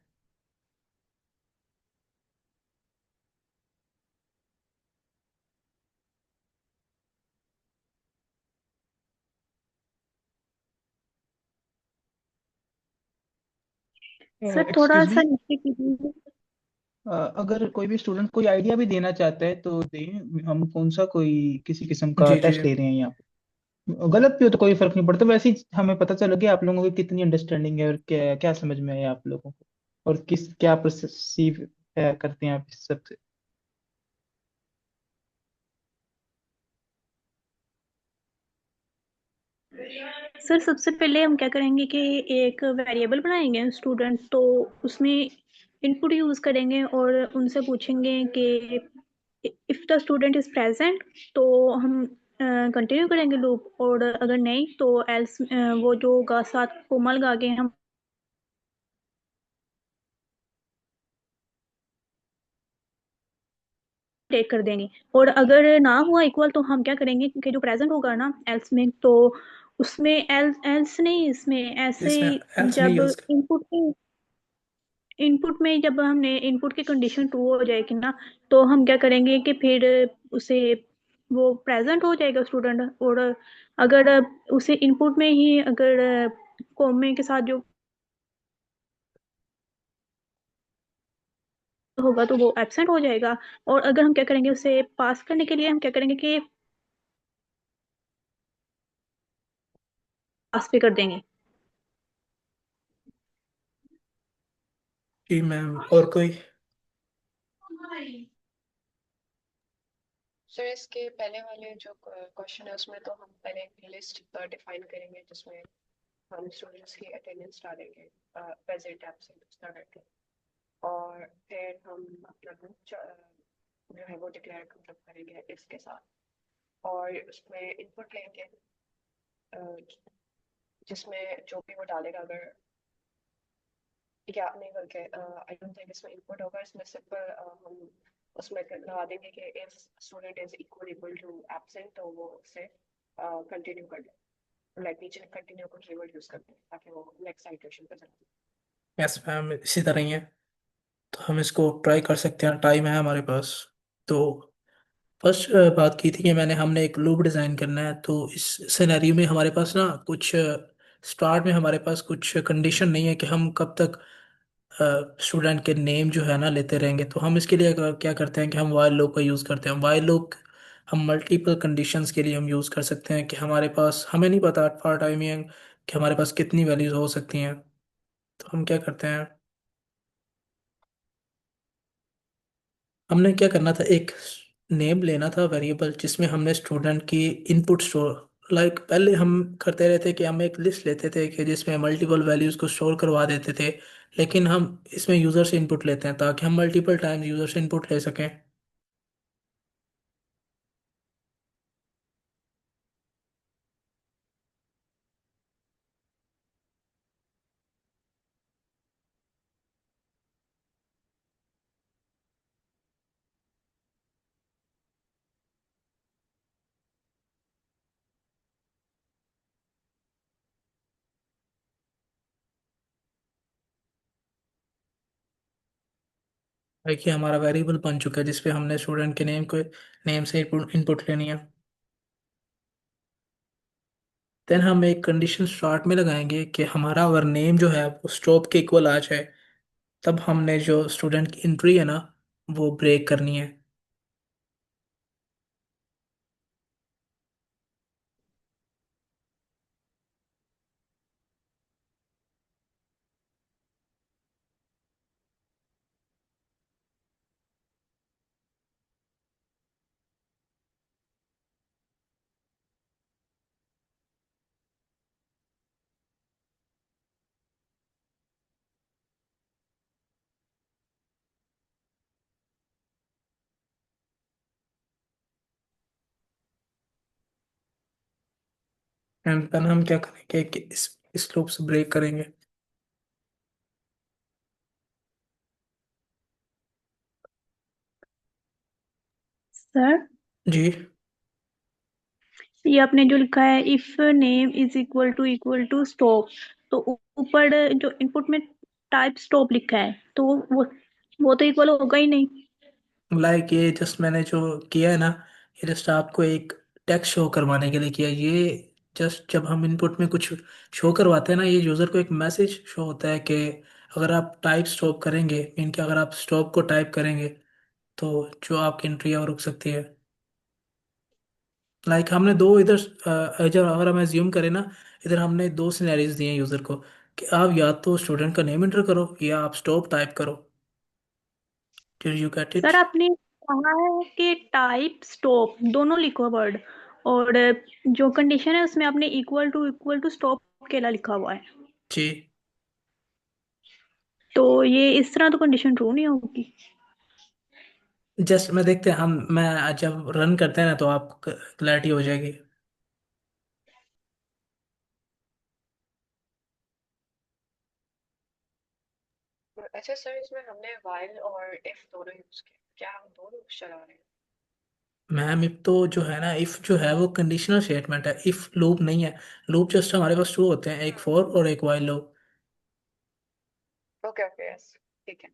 सर थोड़ा एक्सक्यूज सा मी, नीचे कीजिए। अगर कोई भी स्टूडेंट कोई आइडिया भी देना चाहता है तो दें। हम कौन सा कोई किसी किस्म का जी जी। टेस्ट ले रहे हैं यहाँ पे। गलत भी हो तो कोई फर्क नहीं पड़ता, वैसे ही हमें पता चल गया आप लोगों की कितनी अंडरस्टैंडिंग है और क्या क्या समझ में है आप लोगों को, और किस क्या परसीव करते हैं आप इस सब से। सर सबसे पहले हम क्या करेंगे कि एक वेरिएबल बनाएंगे स्टूडेंट, तो उसमें इनपुट यूज करेंगे और उनसे पूछेंगे कि if the student is present तो हम कंटिन्यू करेंगे लूप, और अगर नहीं तो एल्स वो जो गा साथ कोमल गा के हम टेक कर देंगे। और अगर ना हुआ इक्वल तो हम क्या करेंगे कि जो प्रेजेंट होगा ना एल्स में, तो उसमें एल्स एल्स नहीं, इसमें ऐसे इसमें ही एल्स नहीं जब यूज कर। इनपुट में जब हमने इनपुट की कंडीशन ट्रू हो जाएगी ना, तो हम क्या करेंगे कि फिर उसे वो प्रेजेंट हो जाएगा स्टूडेंट। और अगर उसे इनपुट में ही अगर कॉमे के साथ जो होगा तो वो एब्सेंट हो जाएगा। और अगर हम क्या करेंगे, उसे पास करने के लिए हम क्या करेंगे कि पास पे कर देंगे। जी मैम, और कोई? सर इसके पहले वाले जो क्वेश्चन है उसमें तो हम पहले एक लिस्ट डिफाइन करेंगे जिसमें हम स्टूडेंट्स की अटेंडेंस डालेंगे, प्रेजेंट एब्सेंट उस तरह के। और फिर हम अपना ग्रुप जो है वो डिक्लेयर करेंगे इसके साथ। और उसमें इनपुट लेंगे, अ, जिसमें जो भी वो डालेगा, अगर या नहीं, बल्कि आई डोंट थिंक इसमें इनपुट होगा, इसमें सिंपल हम उसमें लगा देंगे कि if student is equal to absent तो वो उसे कंटिन्यू कर ले, लाइक नीचे कंटिन्यू का कीवर्ड यूज करते हैं ताकि वो नेक्स्ट साइटेशन पे चले। यस मैम, इसी तरह ही है। तो हम इसको ट्राई कर सकते हैं, टाइम है हमारे पास। तो फर्स्ट बात की थी कि हमने एक लूप डिज़ाइन करना है। तो इस सिनेरियो में हमारे पास ना कुछ स्टार्ट में हमारे पास कुछ कंडीशन नहीं है कि हम कब तक स्टूडेंट के नेम जो है ना लेते रहेंगे। तो हम इसके लिए क्या करते हैं कि हम वाइल लूप का यूज़ करते हैं। वाइल लूप हम मल्टीपल कंडीशंस के लिए हम यूज़ कर सकते हैं कि हमारे पास, हमें नहीं पता फॉर टाइमिंग कि हमारे पास कितनी वैल्यूज हो सकती हैं। तो हम क्या करते हैं, हमने क्या करना था, एक नेम लेना था वेरिएबल जिसमें हमने स्टूडेंट की इनपुट स्टोर, लाइक पहले हम करते रहते कि हम एक लिस्ट लेते थे कि जिसमें मल्टीपल वैल्यूज को स्टोर करवा देते थे। लेकिन हम इसमें यूज़र से इनपुट लेते हैं ताकि हम मल्टीपल टाइम्स यूज़र से इनपुट ले सकें। देखिए हमारा वेरिएबल बन चुका है जिसपे हमने स्टूडेंट के नेम को, नेम से इनपुट लेनी है। देन हम एक कंडीशन स्टार्ट में लगाएंगे कि हमारा अगर नेम जो है वो स्टॉप के इक्वल आ जाए, तब हमने जो स्टूडेंट की एंट्री है ना वो ब्रेक करनी है। एंड देन हम क्या करेंगे कि इस लूप से ब्रेक करेंगे। सर, जी। ये आपने जो लिखा है if name is equal to stop, तो ऊपर जो इनपुट में टाइप स्टॉप लिखा है तो वो तो इक्वल होगा ही नहीं। लाइक ये जस्ट मैंने जो किया है ना, ये जस्ट आपको एक टेक्स्ट शो करवाने के लिए किया। ये जस्ट जब हम इनपुट में कुछ शो करवाते हैं ना, ये यूज़र को एक मैसेज शो होता है कि अगर आप टाइप स्टॉप करेंगे, मीन कि अगर आप स्टॉप को टाइप करेंगे तो जो आपकी एंट्री है वो रुक सकती है। लाइक हमने दो इधर जब अगर हम एज्यूम करें ना, इधर हमने दो सिनेरियोज दिए हैं यूज़र को कि आप या तो स्टूडेंट का नेम एंटर करो या आप स्टॉप टाइप करो। Did you get it? Sir, आपने कहा है कि टाइप स्टॉप दोनों लिखो वर्ड, और जो कंडीशन है उसमें आपने इक्वल टू स्टॉप अकेला लिखा हुआ है। जी। तो ये इस तरह तो कंडीशन ट्रू नहीं होगी। जस्ट मैं देखते हैं, हम मैं जब रन करते हैं ना तो आपको क्लैरिटी हो जाएगी। अच्छा सर, इसमें हमने while और if दोनों यूज किए, क्या हम दोनों चला रहे हैं? मैम इफ तो जो है ना, इफ जो है वो कंडीशनल स्टेटमेंट है, इफ लूप नहीं है। लूप जस्ट हमारे पास टू होते हैं, एक फॉर और एक while loop. Okay okay, yes, ठीक है।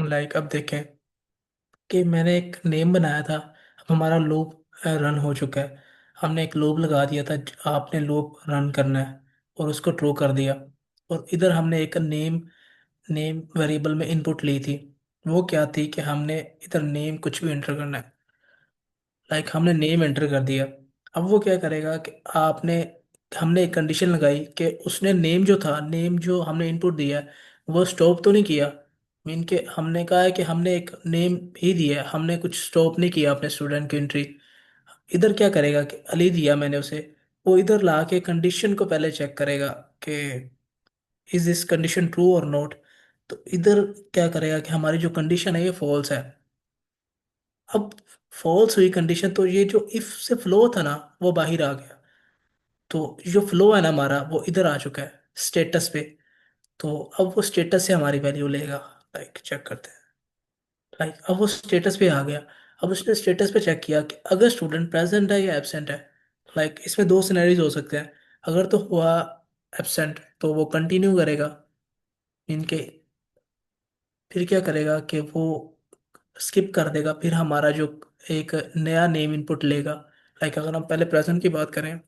अब देखें कि मैंने एक नेम बनाया था। अब हमारा लूप रन हो चुका है। हमने एक लूप लगा दिया था, आपने लूप रन करना है और उसको ट्रू कर दिया। और इधर हमने एक नेम नेम वेरिएबल में इनपुट ली थी। वो क्या थी कि हमने इधर नेम कुछ भी एंटर करना है। हमने नेम एंटर कर दिया। अब वो क्या करेगा कि आपने हमने एक कंडीशन लगाई कि उसने नेम जो था, नेम जो हमने इनपुट दिया है, वो स्टॉप तो नहीं किया। मीन के हमने कहा है कि हमने एक नेम ही दिया है, हमने कुछ स्टॉप नहीं किया अपने स्टूडेंट की एंट्री। इधर क्या करेगा कि अली दिया मैंने उसे, वो इधर ला के कंडीशन को पहले चेक करेगा कि इज दिस कंडीशन ट्रू और नॉट। तो इधर क्या करेगा कि हमारी जो कंडीशन है ये फॉल्स है। अब फॉल्स हुई कंडीशन, तो ये जो इफ से फ्लो था ना वो बाहर आ गया। तो जो फ्लो है ना हमारा वो इधर आ चुका है स्टेटस पे। तो अब वो स्टेटस से हमारी वैल्यू लेगा। चेक करते हैं। अब वो स्टेटस पे आ गया। अब उसने स्टेटस पे चेक किया कि अगर स्टूडेंट प्रेजेंट है या एब्सेंट है। इसमें दो सिनेरियोज हो सकते हैं। अगर तो हुआ एब्सेंट तो वो कंटिन्यू करेगा। इनके फिर क्या करेगा कि वो स्किप कर देगा, फिर हमारा जो एक नया नेम इनपुट लेगा। अगर हम पहले प्रेजेंट की बात करें,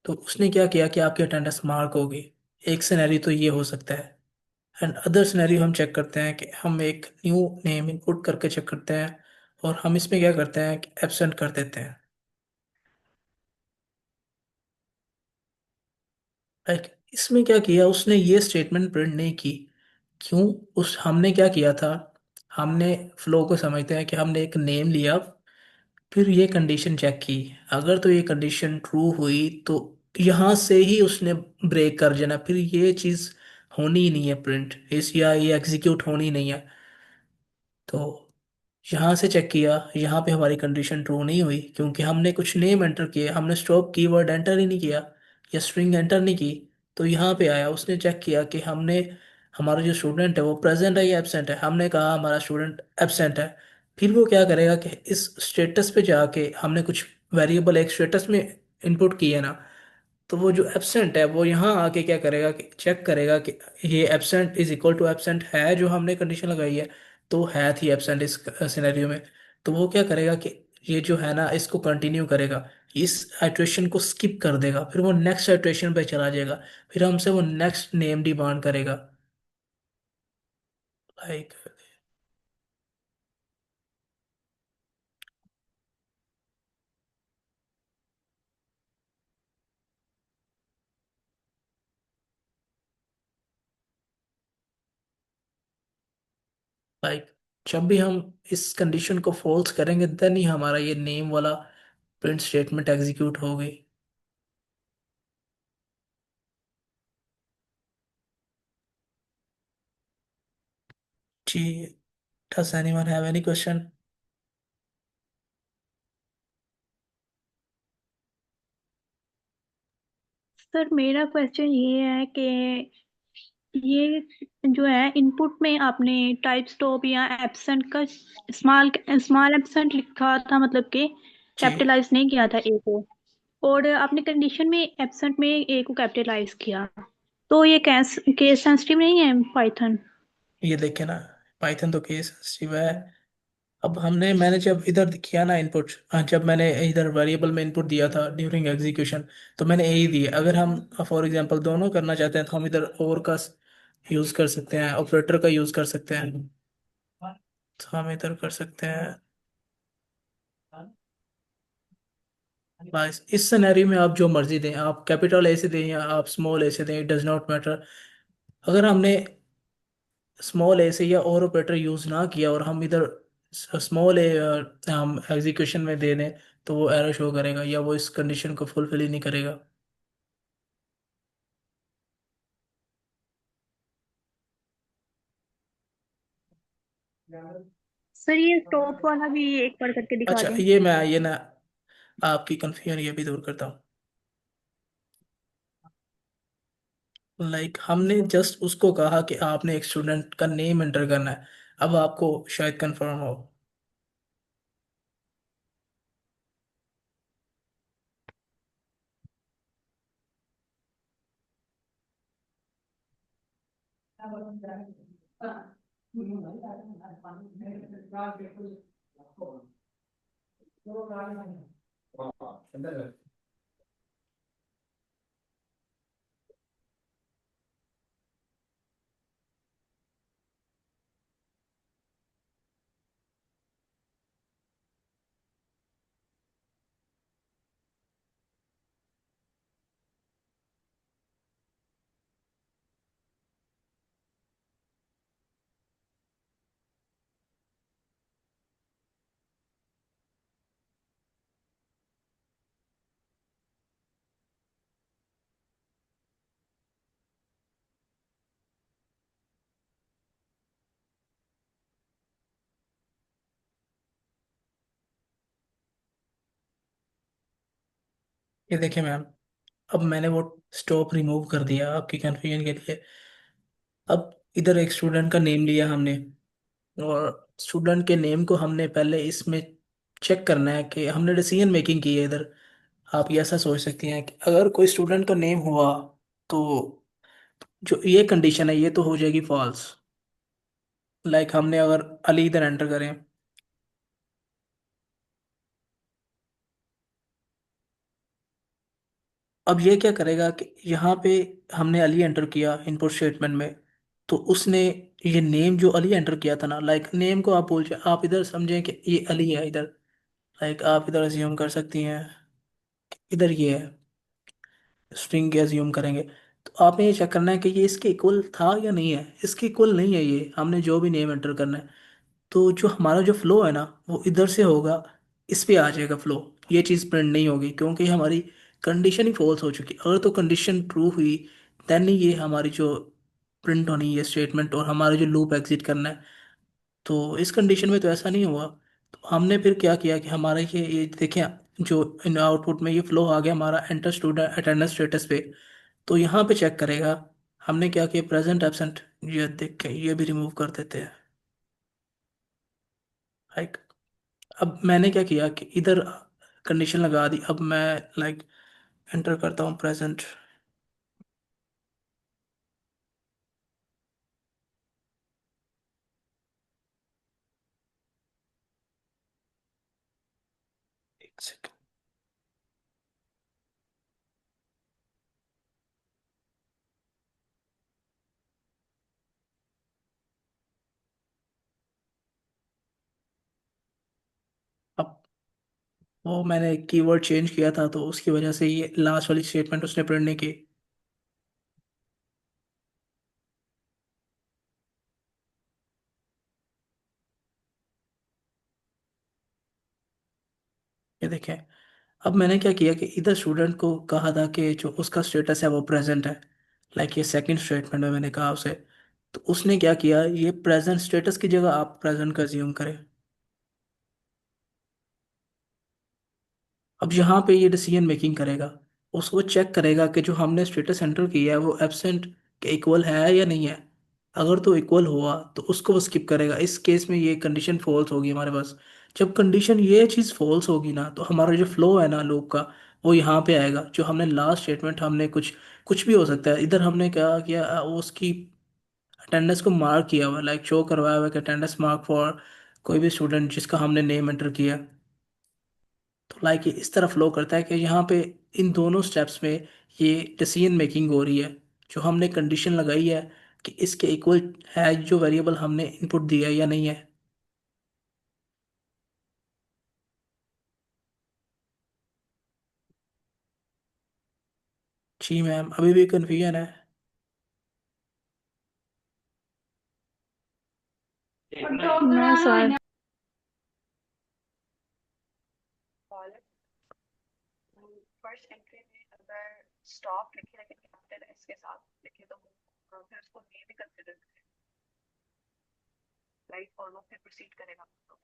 तो उसने क्या किया कि आपकी अटेंडेंस मार्क होगी। एक सिनेरियो तो ये हो सकता है। एंड अदर सिनेरियो हम चेक करते हैं कि हम एक न्यू नेम इनपुट करके चेक करते हैं। और हम इसमें क्या करते हैं कि एब्सेंट कर देते हैं। इसमें क्या किया, उसने ये स्टेटमेंट प्रिंट नहीं की। क्यों? उस हमने क्या किया था, हमने फ्लो को समझते हैं कि हमने एक नेम लिया, फिर ये कंडीशन चेक की। अगर तो ये कंडीशन ट्रू हुई तो यहाँ से ही उसने ब्रेक कर देना, फिर ये चीज़ होनी ही नहीं है प्रिंट इस, या ये एग्जीक्यूट होनी नहीं है। तो यहाँ से चेक किया, यहाँ पे हमारी कंडीशन ट्रू नहीं हुई क्योंकि हमने कुछ नेम एंटर किए, हमने स्टॉप कीवर्ड एंटर ही नहीं किया या स्ट्रिंग एंटर नहीं की। तो यहाँ पे आया, उसने चेक किया कि हमने हमारा जो स्टूडेंट है वो प्रेजेंट है या एब्सेंट है। हमने कहा हमारा स्टूडेंट एब्सेंट है। फिर वो क्या करेगा कि इस स्टेटस पे जाके हमने कुछ वेरिएबल एक स्टेटस में इनपुट किए ना, तो वो जो एब्सेंट है वो यहाँ आके क्या करेगा कि चेक करेगा कि ये absent is equal to absent है, जो हमने कंडीशन लगाई है। तो है थी एब्सेंट इस सिनेरियो में। तो वो क्या करेगा कि ये जो है ना इसको कंटिन्यू करेगा, इस आइट्रेशन को स्किप कर देगा, फिर वो नेक्स्ट आइट्रेशन पे चला जाएगा। फिर हमसे वो नेक्स्ट नेम डिमांड करेगा। लाइक लाइक जब भी हम इस कंडीशन को फॉल्स करेंगे देन ही हमारा ये नेम वाला प्रिंट स्टेटमेंट एग्जीक्यूट होगी। जी, does anyone have any question? Sir मेरा क्वेश्चन ये है कि ये जो है इनपुट में आपने टाइप स्टॉप या एब्सेंट का स्मॉल स्मॉल एब्सेंट लिखा था, मतलब कि जी, कैपिटलाइज नहीं किया था ए को, और आपने कंडीशन में एब्सेंट में ए को कैपिटलाइज किया। तो ये केस सेंसिटिव नहीं है पाइथन? ये देखे ना, पाइथन तो केस सेंसिटिव है। अब मैंने जब इधर किया ना इनपुट, जब मैंने इधर वेरिएबल में इनपुट दिया था ड्यूरिंग एग्जीक्यूशन, तो मैंने ए ही दिया। अगर हम फॉर एग्जांपल दोनों करना चाहते हैं तो हम इधर और का यूज कर सकते हैं, ऑपरेटर का यूज कर सकते हैं। तो हम इधर कर सकते हैं। बस इस सिनेरियो में आप जो मर्जी दें, आप कैपिटल ए से दें या आप स्मॉल ए से दें, इट डज नॉट मैटर। अगर हमने स्मॉल ए से या और ऑपरेटर यूज ना किया और हम इधर स्मॉल ए हम एग्जीक्यूशन में दे दें, तो वो एरर शो करेगा या वो इस कंडीशन को फुलफिल ही नहीं करेगा। सर ये टॉप वाला भी एक बार करके दिखा अच्छा, दें। ये ना आपकी कंफ्यूजन ये भी दूर करता हूँ। हमने जस्ट उसको कहा कि आपने एक स्टूडेंट का नेम एंटर करना है। अब आपको शायद कंफर्म हो। ये देखिए मैम, अब मैंने वो स्टॉप रिमूव कर दिया आपकी कन्फ्यूजन के लिए। अब इधर एक स्टूडेंट का नेम लिया हमने, और स्टूडेंट के नेम को हमने पहले इसमें चेक करना है कि हमने डिसीजन मेकिंग की है इधर। आप ये ऐसा सोच सकती हैं कि अगर कोई स्टूडेंट का नेम हुआ, तो जो ये कंडीशन है ये तो हो जाएगी फॉल्स। लाइक हमने अगर अली इधर एंटर करें, अब ये क्या करेगा कि यहाँ पे हमने अली एंटर किया इनपुट स्टेटमेंट में, तो उसने ये नेम जो अली एंटर किया था ना, लाइक नेम को आप बोल आप इधर समझें कि ये अली है इधर। लाइक आप इधर अज्यूम कर सकती हैं इधर ये है, स्ट्रिंग के अज्यूम करेंगे। तो आपने ये चेक करना है कि ये इसके इक्वल था या नहीं है। इसके इक्वल नहीं है, ये हमने जो भी नेम एंटर करना है, तो जो हमारा जो फ्लो है ना वो इधर से होगा, इस पे आ जाएगा फ्लो। ये चीज़ प्रिंट नहीं होगी क्योंकि हमारी कंडीशन ही फॉल्स हो चुकी। अगर तो कंडीशन ट्रू हुई, देन ही ये हमारी जो प्रिंट होनी है स्टेटमेंट, और हमारा जो लूप एग्जिट करना है। तो इस कंडीशन में तो ऐसा नहीं हुआ। तो हमने फिर क्या किया कि हमारा ये देखें, जो इन आउटपुट में ये फ्लो आ गया हमारा एंटर स्टूडेंट अटेंडेंस स्टेटस पे। तो यहाँ पे चेक करेगा। हमने क्या किया, प्रेजेंट एब्सेंट, ये देख के ये भी रिमूव कर देते हैं। लाइक अब मैंने क्या किया कि इधर कंडीशन लगा दी। अब मैं लाइक एंटर करता हूँ प्रेजेंट। एक सेकंड। अब वो मैंने कीवर्ड चेंज किया था, तो उसकी वजह से ये लास्ट वाली स्टेटमेंट उसने प्रिंट नहीं की। ये देखें, अब मैंने क्या किया कि इधर स्टूडेंट को कहा था कि जो उसका स्टेटस है वो प्रेजेंट है। लाइक ये सेकंड स्टेटमेंट में मैंने कहा उसे। तो उसने क्या किया, ये प्रेजेंट स्टेटस की जगह आप प्रेजेंट का ज्यूम करें। अब यहाँ पे ये डिसीजन मेकिंग करेगा। उसको चेक करेगा कि जो हमने स्टेटस एंटर किया है वो एब्सेंट के इक्वल है या नहीं है। अगर तो इक्वल हुआ तो उसको वो स्किप करेगा। इस केस में ये कंडीशन फॉल्स होगी हमारे पास। जब कंडीशन ये चीज़ फॉल्स होगी ना, तो हमारा जो फ्लो है ना लूप का, वो यहाँ पे आएगा। जो हमने लास्ट स्टेटमेंट हमने कुछ कुछ भी हो सकता है, इधर हमने क्या किया, वो उसकी अटेंडेंस को मार्क किया हुआ, लाइक शो करवाया हुआ कि अटेंडेंस मार्क फॉर कोई भी स्टूडेंट जिसका हमने नेम एंटर किया। तो लाइक ये इस तरह फ्लो करता है कि यहाँ पे इन दोनों स्टेप्स में ये डिसीजन मेकिंग हो रही है। जो हमने कंडीशन लगाई है कि इसके इक्वल है जो वेरिएबल हमने इनपुट दिया है या नहीं है। जी मैम, अभी भी कन्फ्यूजन है। ना सर। कॉलम फर्स्ट एंट्री में अगर स्टॉप लिखे लेकिन कैपिटल एस के साथ लिखे तो फिर उसको मे भी कंसिडर करें, राइट, और वो फिर प्रोसीड करेगा। तो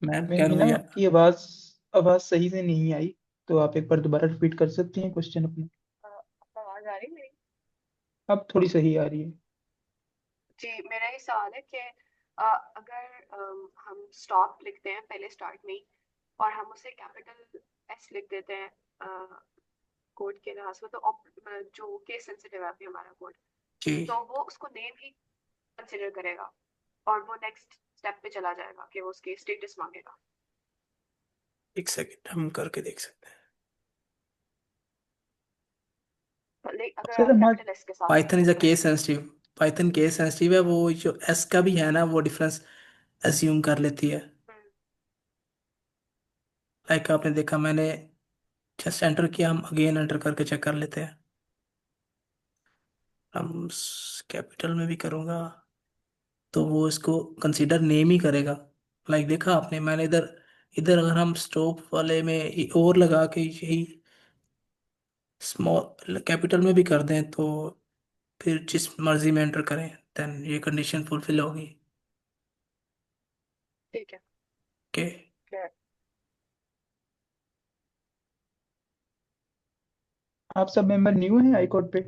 मैम क्या मेरी ना हुआ? आपकी आवाज आवाज सही से नहीं आई, तो आप एक बार दोबारा रिपीट कर सकती हैं क्वेश्चन अपना। आवाज आ रही है मेरी? अब थोड़ी सही आ रही है। जी, मेरा ये सवाल है कि अगर हम स्टॉप लिखते हैं पहले स्टार्ट में ही और हम उसे कैपिटल एस लिख देते हैं कोड के लिहाज से, तो जो केस सेंसिटिव है अभी हमारा कोड, जी, तो वो उसको नेम ही कंसिडर करेगा और वो नेक्स्ट स्टेप पे चला जाएगा कि वो उसके स्टेटस मांगेगा। एक सेकंड हम करके देख सकते हैं। अगर सर आप हमारे कैपिटल एस के साथ पाइथन इज अ लिखते हैं। Case sensitive. Python case sensitive है, वो जो एस का भी है ना वो डिफरेंस अज्यूम कर लेती है। हम्म, लाइक आपने देखा, मैंने जस्ट एंटर किया, हम अगेन एंटर करके चेक कर लेते हैं। हम कैपिटल में भी करूँगा तो वो इसको कंसीडर नेम ही करेगा। लाइक देखा आपने, मैंने इधर इधर अगर हम स्टॉप वाले में और लगा के यही स्मॉल कैपिटल में भी कर दें तो फिर जिस मर्जी में एंटर करें देन ये कंडीशन फुलफिल होगी। ठीक है। ओके। क्लियर। आप सब मेंबर न्यू हैं हाईकोर्ट पे,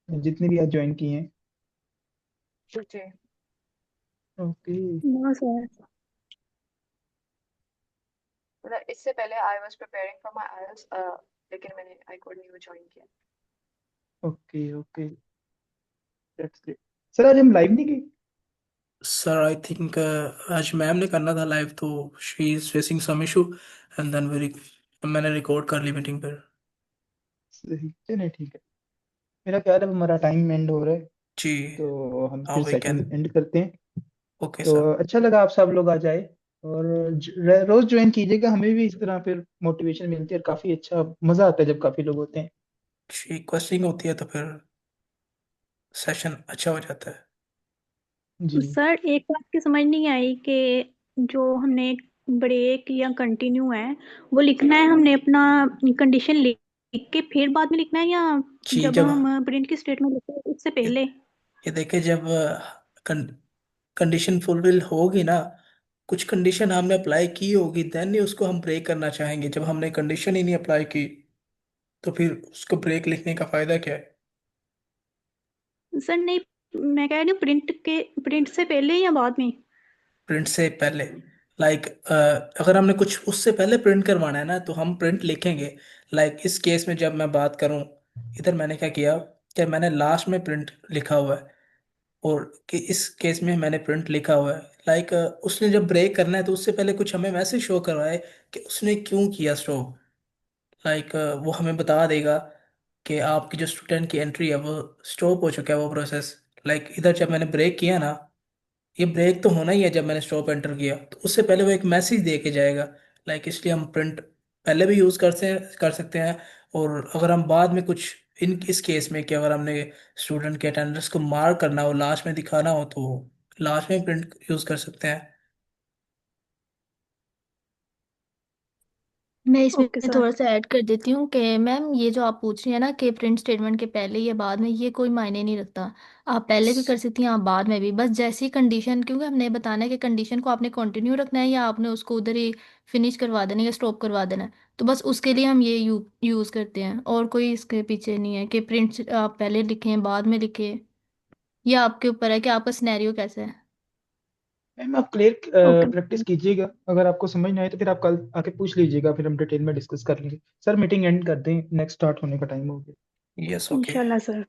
जितने भी आज ज्वाइन किए हैं? जी, ओके। No sir. मतलब इससे पहले I was preparing for my IELTS, लेकिन मैंने आई कोड नहीं ज्वाइन किया। Okay okay, that's great. Sir आज हम लाइव नहीं गए? सर आई थिंक आज मैम ने करना था लाइव, तो she is facing some issue and then very मैंने रिकॉर्ड कर ली मीटिंग पर। सही, चलिए ठीक है। मेरा ख्याल है अब हमारा टाइम एंड हो रहा है, जी, तो हम हाँ फिर वी सेशन कैन। एंड करते हैं। ओके तो सर। अच्छा लगा आप सब लोग आ जाए, और रोज ज्वाइन कीजिएगा, हमें भी इस तरह फिर मोटिवेशन मिलती है और काफी अच्छा मजा आता है जब काफी लोग होते हैं। जी, क्वेश्चनिंग होती है तो फिर सेशन अच्छा हो जाता है। जी। सर एक बात की समझ नहीं आई कि जो हमने ब्रेक या कंटिन्यू है वो लिखना है हमने अपना कंडीशन लिख के फिर बाद में लिखना है, या जी, जब जब हम प्रिंट की स्टेटमेंट लिखते हैं उससे ये, पहले? ये देखिए, जब कंडीशन फुलफिल होगी ना, कुछ कंडीशन हमने अप्लाई की होगी, देन ही उसको हम ब्रेक करना चाहेंगे। जब हमने कंडीशन ही नहीं अप्लाई की तो फिर उसको ब्रेक लिखने का फायदा क्या है? सर नहीं, मैं कह रही हूँ प्रिंट से पहले या बाद में? प्रिंट से पहले। लाइक अगर हमने कुछ उससे पहले प्रिंट करवाना है ना तो हम प्रिंट लिखेंगे। लाइक इस केस में जब मैं बात करूं, इधर मैंने क्या किया कि मैंने लास्ट में प्रिंट लिखा हुआ है, और कि इस केस में मैंने प्रिंट लिखा हुआ है। लाइक उसने जब ब्रेक करना है तो उससे पहले कुछ हमें मैसेज शो करवाए कि उसने क्यों किया स्टॉप। लाइक वो हमें बता देगा कि आपकी जो स्टूडेंट की एंट्री है वो स्टॉप हो चुका है वो प्रोसेस। लाइक इधर जब मैंने ब्रेक किया ना, ये ब्रेक तो होना ही है जब मैंने स्टॉप एंटर किया, तो उससे पहले वो एक मैसेज दे के जाएगा। लाइक इसलिए हम प्रिंट पहले भी यूज़ कर सकते हैं। और अगर हम बाद में कुछ इन इस केस में कि अगर हमने स्टूडेंट के अटेंडेंस को मार्क करना हो, लास्ट में दिखाना हो, तो लास्ट में प्रिंट यूज़ कर सकते हैं। मैं इसमें ओके सर। थोड़ा सा ऐड कर देती हूँ कि मैम ये जो आप पूछ रही हैं ना कि प्रिंट स्टेटमेंट के पहले या बाद में, ये कोई मायने नहीं रखता। आप पहले भी कर सकती हैं, आप बाद में भी, बस जैसी कंडीशन, क्योंकि हमने बताना है कि कंडीशन को आपने कंटिन्यू रखना है या आपने उसको उधर ही फिनिश करवा देना है या स्टॉप करवा देना है। तो बस उसके लिए हम ये यूज़ करते हैं, और कोई इसके पीछे नहीं है कि प्रिंट आप पहले लिखें बाद में लिखें। ये आपके ऊपर है कि आपका सिनेरियो कैसा है। मैम आप क्लियर ओके। प्रैक्टिस कीजिएगा, अगर आपको समझ ना आए तो फिर आप कल आके पूछ लीजिएगा, फिर हम डिटेल में डिस्कस कर लेंगे। सर मीटिंग एंड कर दें, नेक्स्ट स्टार्ट होने का टाइम हो गया। Yes, okay. इंशाल्लाह सर।